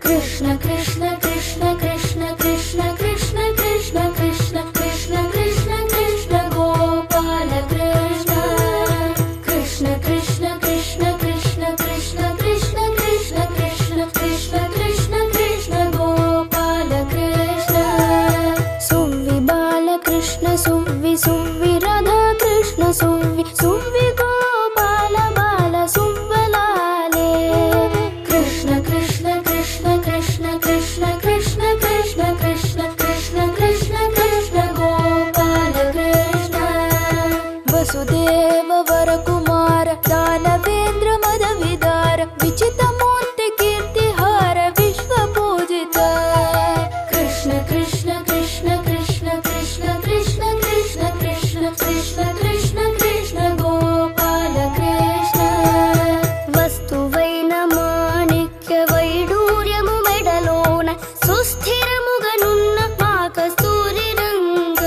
कृष्ण कृष्ण कृष्ण कृष्ण कृष्ण कृष्ण कृष्ण कृष्ण कृष्ण कृष्ण कृष्ण गोपाल कृष्ण कृष्ण कृष्ण कृष्ण कृष्ण कृष्ण कृष्ण कृष्ण कृष्ण कृष्ण कृष्ण कृष्ण गोपाल कृष्ण सुव्वि बाल कृष्ण सुव्वि सुव्वि राधा कृष्ण सुव्वि सुव्वि गोपाल बाल सुव्वलाले कृष्ण कृष्ण कृष्ण कृष्ण कृष्ण कृष्ण कृष्ण कृष्ण कृष्ण कृष्ण कृष्ण गोपाल कृष्ण वसुदेव वरकुमार दानवेन्द्र मदविदार विचित मूर्ति कीर्तिहार विश्व पूजित कृष्ण कृष्ण कृष्ण कृष्ण कृष्ण कृष्ण कृष्ण कृष्ण कृष्ण कृष्ण कृष्ण गोपाल कृष्ण वस्तुवैन माणिक्य वैडूर्यमु मेडलोन सुस्थिरमुगनुन्न मा कस्तूरि रंग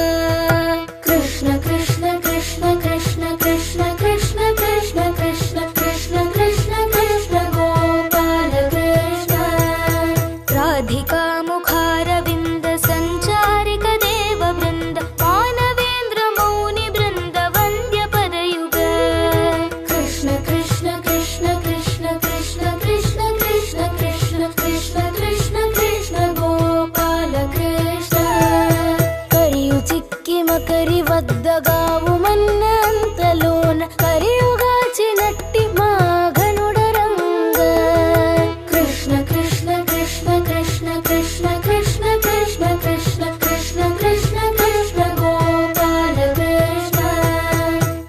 कृष्ण कृष्ण कृष्ण कृष्ण कृष्ण कृष्ण कृष्ण कृष्ण कृष्ण कृष्ण कृष्ण गोपाल कृष्ण राधिका मुखारविंद संचारिक देव वृंद मानवेंद्र मौनि वृंद वंद्य पदयुग कृष्ण कृष्ण कृष्ण कृष्ण कृष्ण कृष्ण कृष्ण कृष्ण कृष्ण कृष्ण कृष्ण गोपाल कृष्ण करियु चिक्की मकरि वद्दगावु मन्न अंतलोन करियुगाचि नट्टि माघनुड रंग कृष्ण कृष्ण कृष्ण कृष्ण कृष्ण कृष्ण कृष्ण कृष्ण कृष्ण कृष्ण कृष्ण गोपाल कृष्ण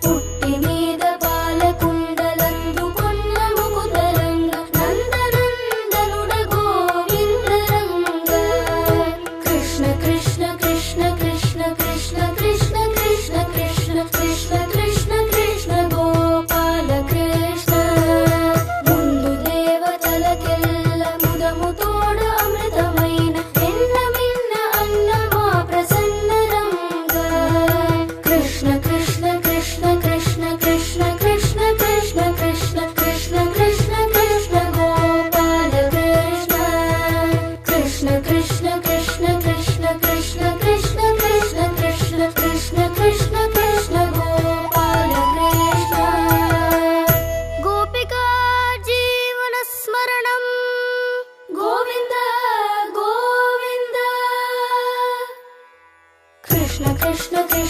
पुट्टि मीद बालकुंडलंदुकोन्न मुकुतरंग नंदनंदनुड गोविंद रंग कृष्ण कृष्ण कृष्ण कृष्ण कृष्ण कृष्ण कृष्ण कृष्ण कृष्ण कृष्ण कृष्ण गोपाल कृष्ण ముందు దేవతలకెల్ల ముదము తోడ అమృతమైన ఎన్న మిన్న అన్న మా ప్రసన్న రంగ కృష్ణ కృష్ణ కృష్ణ కృష్ణ కృష్ణ కృష్ణ కృష్ణ కృష్ణ కృష్ణ కృష్ణ కృష్ణ గోపాల కృష్ణ కృష్ణ కృష్ణ కృష్ణ కృష్ణ కృష్ణ కృష్ణ కృష్ణ కృష్ణ కృష్ణ కృష్ణ కృష్ణ గోపాల కృష్ణ गोपिका जीवन स्मरणं गोविंद गोविंद कृष्ण कृष्ण कृष्ण